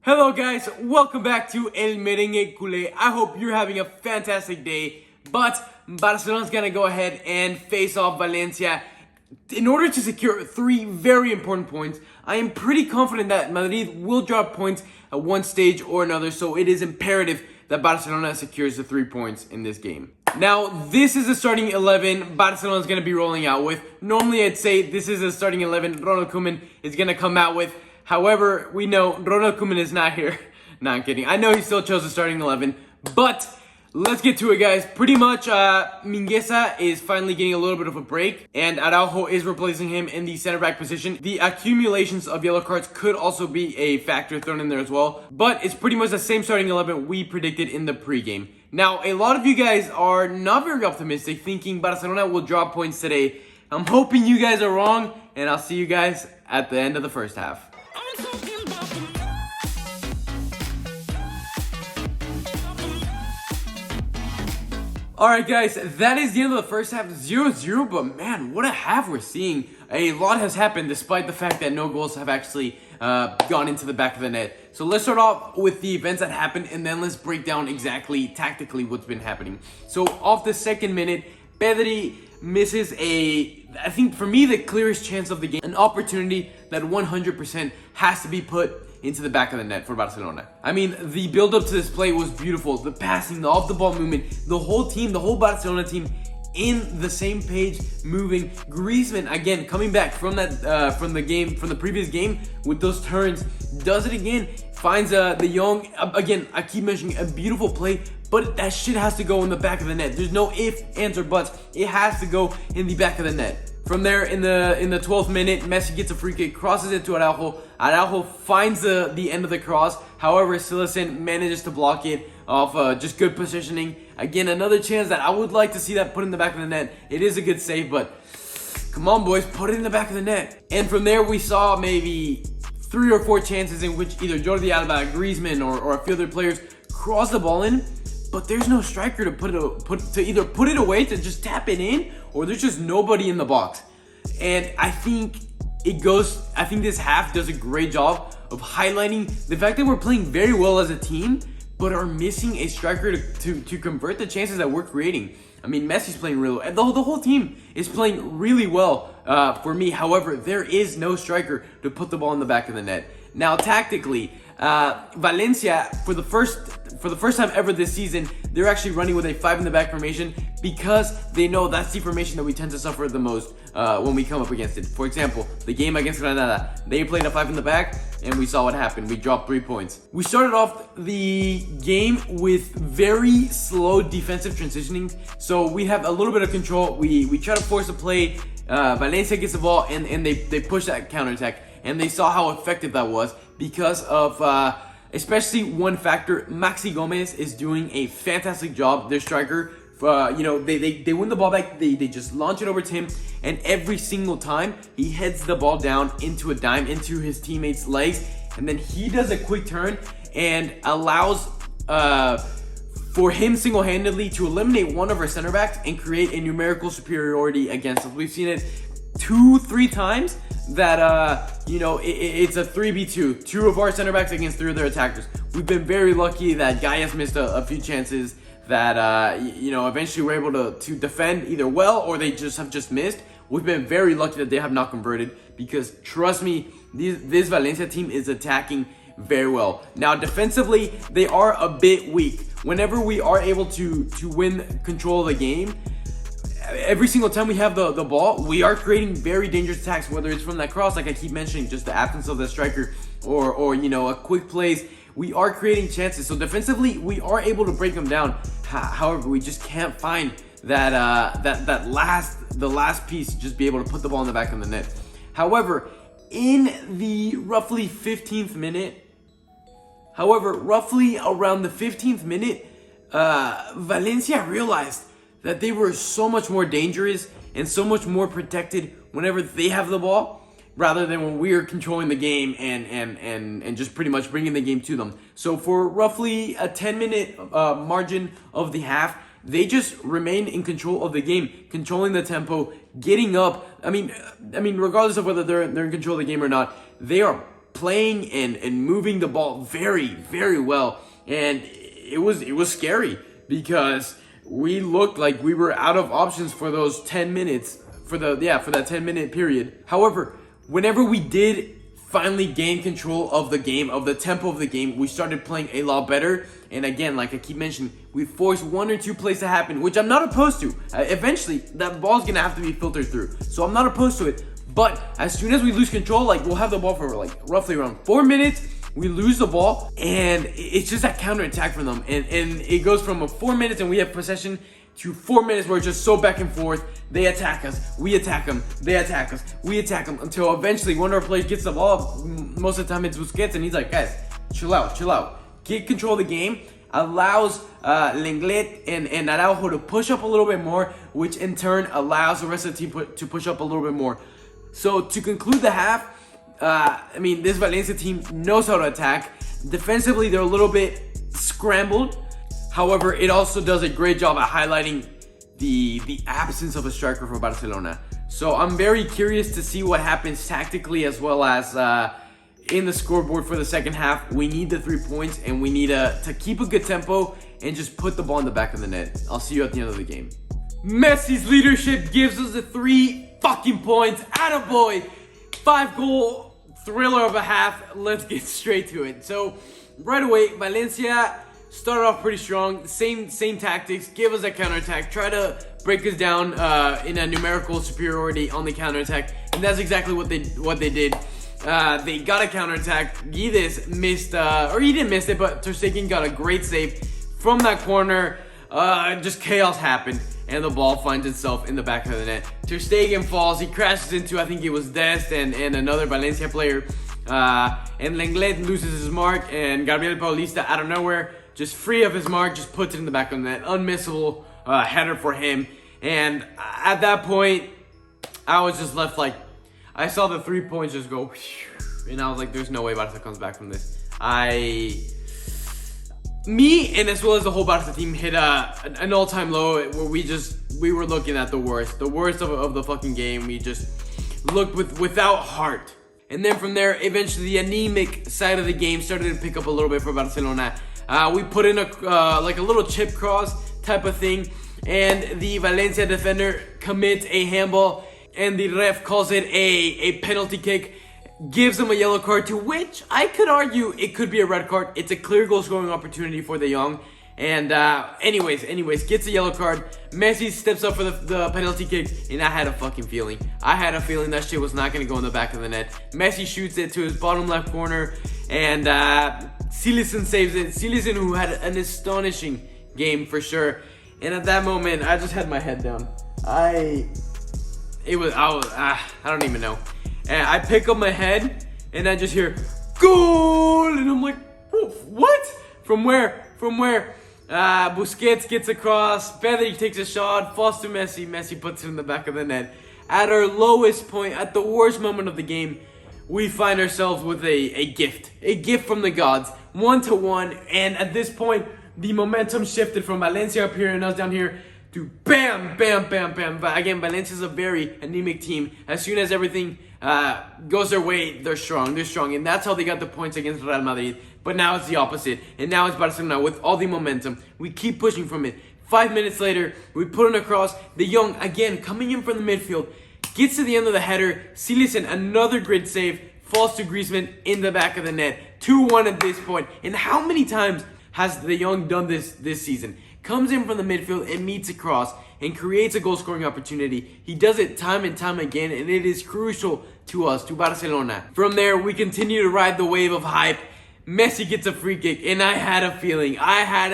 Hello guys, welcome back to El Merengue Cule. I hope you're having a fantastic day, but Barcelona's gonna go ahead and face off Valencia. In order to secure 3 very important points, I am pretty confident that Madrid will drop points at one stage or another, so it is imperative that Barcelona secures the 3 points in this game. Now, this is the starting 11 Barcelona's gonna be rolling out with. Normally I'd say this is the starting 11 Ronald Koeman is gonna come out with. However, we know Ronald Koeman is not here. No, I'm kidding. I know he still chose the starting 11, but let's get to it, guys. Pretty much, Mingueza is finally getting a little bit of a break, and Araujo is replacing him in the center back position. The accumulations of yellow cards could also be a factor thrown in there as well, but it's pretty much the same starting 11 we predicted in the pregame. Now, a lot of you guys are not very optimistic, thinking Barcelona will drop points today. I'm hoping you guys are wrong, and I'll see you guys at the end of the first half. Alright guys, that is the end of the first half, 0-0, but man, what a half we're seeing. A lot has happened despite the fact that no goals have actually gone into the back of the net. So let's start off with the events that happened, and then let's break down exactly, tactically, what's been happening. So off the second minute, Pedri misses I think for me, the clearest chance of the game. An opportunity that 100% has to be put into the back of the net for Barcelona. I mean, the build-up to this play was beautiful. The passing, the off-the-ball movement, the whole team, the whole Barcelona team in the same page, moving. Griezmann, again, coming back from that, from the previous game with those turns, does it again, finds the young, again, I keep mentioning a beautiful play, but that shit has to go in the back of the net. There's no ifs, ands, or buts. It has to go in the back of the net. From there, in the 12th minute, Messi gets a free kick, crosses it to Araujo. Araujo finds the end of the cross. However, Silesen manages to block it off just good positioning. Again, another chance that I would like to see that put in the back of the net. It is a good save, but come on, boys, put it in the back of the net. And from there, we saw maybe 3 or 4 chances in which either Jordi Alba, Griezmann, or a few other players cross the ball in, but there's no striker to either put it away, to just tap it in, or there's just nobody in the box. And I think this half does a great job of highlighting the fact that we're playing very well as a team, but are missing a striker to convert the chances that we're creating. I mean, Messi's playing really well. The whole team is playing really well for me. However, there is no striker to put the ball in the back of the net. Now, tactically, Valencia, for the first time ever this season, they're actually running with a 5 in the back formation because they know that's the formation that we tend to suffer the most when we come up against it. For example, the game against Granada, they played a 5 in the back, and we saw what happened. We dropped 3 points. We started off the game with very slow defensive transitioning, so we have a little bit of control. We try to force a play. Valencia gets the ball, and they push that counterattack, and they saw how effective that was because of especially one factor. Maxi Gomez is doing a fantastic job, their striker. They win the ball back, they just launch it over to him, and every single time he heads the ball down into a dime, into his teammates' legs, and then he does a quick turn and allows for him single-handedly to eliminate one of our center backs and create a numerical superiority against us. We've seen it 2-3 times that it's a 3v2, 2 of our center backs against 3 of their attackers. We've been very lucky that Guy has missed a few chances that eventually we're able to defend either well, or they just missed. We've been very lucky that they have not converted, because trust me, this Valencia team is attacking very well. Now, defensively, they are a bit weak. Whenever we are able to win control of the game, every single time we have the ball, we are creating very dangerous attacks, whether it's from that cross, like I keep mentioning, just the absence of the striker, or a quick plays. We are creating chances. So defensively, we are able to break them down. However, we just can't find the last piece to just be able to put the ball in the back of the net. However, in the roughly 15th minute, roughly around the 15th minute, Valencia realized that they were so much more dangerous and so much more protected whenever they have the ball, rather than when we're controlling the game and just pretty much bringing the game to them. So for roughly a 10-minute margin of the half, they just remain in control of the game, controlling the tempo, getting up. I mean, regardless of whether they're in control of the game or not, they are playing and moving the ball very, very well. And it was scary because we looked like we were out of options for those 10 minutes, for that 10-minute period. However, whenever we did finally gain control of the game, of the tempo of the game, we started playing a lot better. And again, like I keep mentioning, we forced 1 or 2 plays to happen, which I'm not opposed to. Eventually, that ball's gonna have to be filtered through, so I'm not opposed to it. But as soon as we lose control, like we'll have the ball for like roughly around 4 minutes, we lose the ball, and it's just that counterattack from them. And it goes from a 4 minutes and we have possession to 4 minutes where it's just so back and forth. They attack us, we attack them, they attack us, we attack them, until eventually one of our players gets the ball. Most of the time it's Busquets, and he's like, guys, chill out. Get control of the game, allows Lenglet and Araujo to push up a little bit more, which in turn allows the rest of the team to push up a little bit more. So to conclude the half, this Valencia team knows how to attack. Defensively, they're a little bit scrambled. However, it also does a great job at highlighting the absence of a striker for Barcelona. So I'm very curious to see what happens tactically as well as in the scoreboard for the second half. We need the 3 points, and we need to keep a good tempo and just put the ball in the back of the net. I'll see you at the end of the game. Messi's leadership gives us the 3 fucking points. Attaboy! 5-goal thriller of a half. Let's get straight to it. So right away, Valencia started off pretty strong. Same tactics. Give us a counterattack. Try to break us down in a numerical superiority on the counterattack, and that's exactly what they did. They got a counterattack. Guedes missed, or he didn't miss it, but Ter Stegen got a great save from that corner. Just chaos happened, and the ball finds itself in the back of the net. Ter Stegen falls. He crashes into, I think it was Dest and another Valencia player. And Lenglet loses his mark, and Gabriel Paulista out of nowhere, just free of his mark, just puts it in the back of the net. Unmissable header for him. And at that point, I was just left like, I saw the 3 points just go, and I was like, there's no way Barca comes back from this. Me and as well as the whole Barca team hit an all-time low where we were looking at the worst of the fucking game. We just looked without heart. And then from there, eventually the anemic side of the game started to pick up a little bit for Barcelona. We put in a little chip cross type of thing, and the Valencia defender commits a handball, and the ref calls it a penalty kick, gives him a yellow card, to which I could argue it could be a red card. It's a clear goal scoring opportunity for the young. And anyways, gets a yellow card. Messi steps up for the penalty kick, and I had a fucking feeling. I had a feeling that shit was not going to go in the back of the net. Messi shoots it to his bottom left corner, and Silesen saves it. Silesen, who had an astonishing game for sure. And at that moment, I just had my head down. I don't even know. And I pick up my head, and I just hear, goal! And I'm like, what? From where? Busquets gets across, Pedri takes a shot, falls to Messi, Messi puts it in the back of the net. At our lowest point, at the worst moment of the game, we find ourselves with a gift from the gods, 1-1, and at this point, the momentum shifted from Valencia up here and us down here to bam, bam, bam, bam. But again, Valencia's a very anemic team. As soon as everything goes their way, they're strong, and that's how they got the points against Real Madrid. But now it's the opposite, and now it's Barcelona with all the momentum. We keep pushing from it. 5 minutes later, we put it across. De Jong, again, coming in from the midfield, gets to the end of the header. Silesen, another great save, falls to Griezmann in the back of the net. 2-1 at this point. And how many times has De Jong done this season? Comes in from the midfield and meets a cross and creates a goal-scoring opportunity. He does it time and time again, and it is crucial to us, to Barcelona. From there, we continue to ride the wave of hype. Messi gets a free kick, and I had a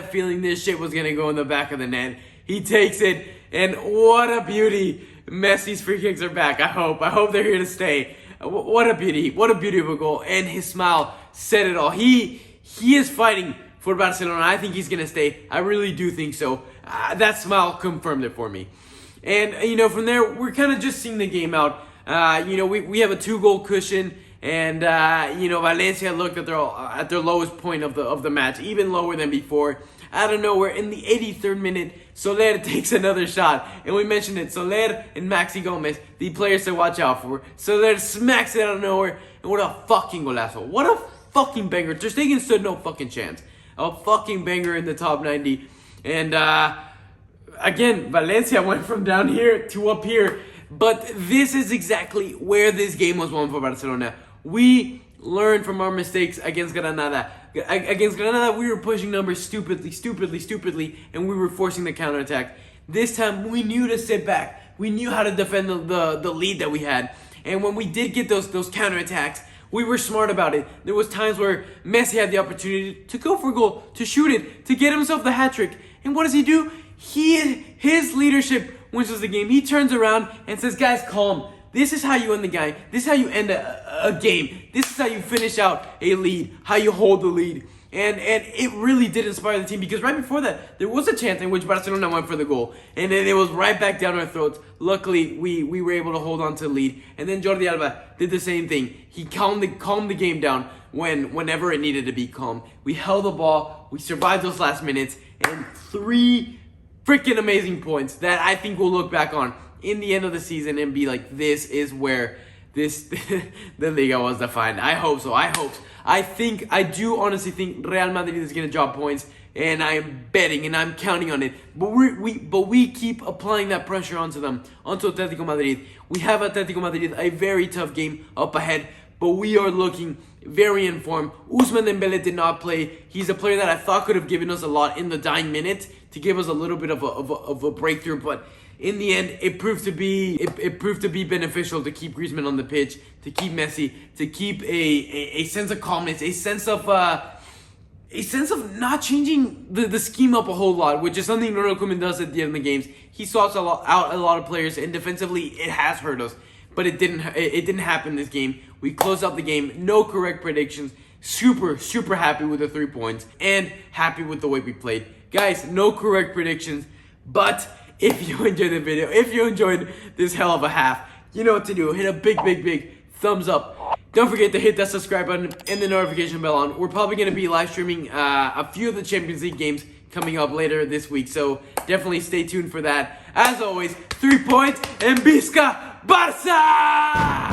feeling this shit was gonna go in the back of the net. He takes it, and what a beauty. Messi's free kicks are back. I hope they're here to stay. What a beauty of a goal, and his smile said it all. He is fighting for Barcelona. I think he's gonna stay. I really do think so. That smile confirmed it for me. And from there, we're kind of just seeing the game out. We have a 2-goal cushion. And Valencia looked at their lowest point of the match, even lower than before. Out of nowhere, in the 83rd minute, Soler takes another shot. And we mentioned it, Soler and Maxi Gomez, the players to watch out for. Soler smacks it out of nowhere, and what a fucking golazo. What a fucking banger. Ter Stegen stood no fucking chance. A fucking banger in the top 90. And, again, Valencia went from down here to up here. But this is exactly where this game was won for Barcelona. We learned from our mistakes against Granada. Against Granada, we were pushing numbers stupidly, and we were forcing the counterattack. This time, we knew to sit back. We knew how to defend the lead that we had. And when we did get those counterattacks, we were smart about it. There was times where Messi had the opportunity to go for a goal, to shoot it, to get himself the hat trick. And what does he do? His leadership wins us the game. He turns around and says, guys, calm. This is how you end the game. This is how you end a game. This is how you finish out a lead, how you hold the lead. And it really did inspire the team, because right before that, there was a chance in which Barcelona went for the goal. And then it was right back down our throats. Luckily, we were able to hold on to the lead. And then Jordi Alba did the same thing. He calmed the game down whenever it needed to be calm. We held the ball. We survived those last minutes. And 3 freaking amazing points that I think we'll look back on in the end of the season and be like, this is where the Liga was defined. I hope so. I do honestly think Real Madrid is going to drop points, and I'm betting and I'm counting on it. But we keep applying that pressure onto them, onto Atletico Madrid. We have Atletico Madrid, a very tough game up ahead, but we are looking very in form. Ousmane Dembele did not play. He's a player that I thought could have given us a lot in the dying minute to give us a little bit of a breakthrough, but in the end, it proved to be beneficial to keep Griezmann on the pitch, to keep Messi, to keep a sense of calmness, a sense of not changing the scheme up a whole lot, which is something Ronald Koeman does at the end of the games. He swaps out a lot of players, and defensively, it has hurt us. But it didn't happen this game. We closed out the game. No correct predictions. Super happy with the 3 points, and happy with the way we played. Guys, no correct predictions, but if you enjoyed the video, if you enjoyed this hell of a half, you know what to do. Hit a big thumbs up. Don't forget to hit that subscribe button and the notification bell on. We're probably going to be live streaming a few of the Champions League games coming up later this week, so definitely stay tuned for that. As always, 3 points and Visca Barça!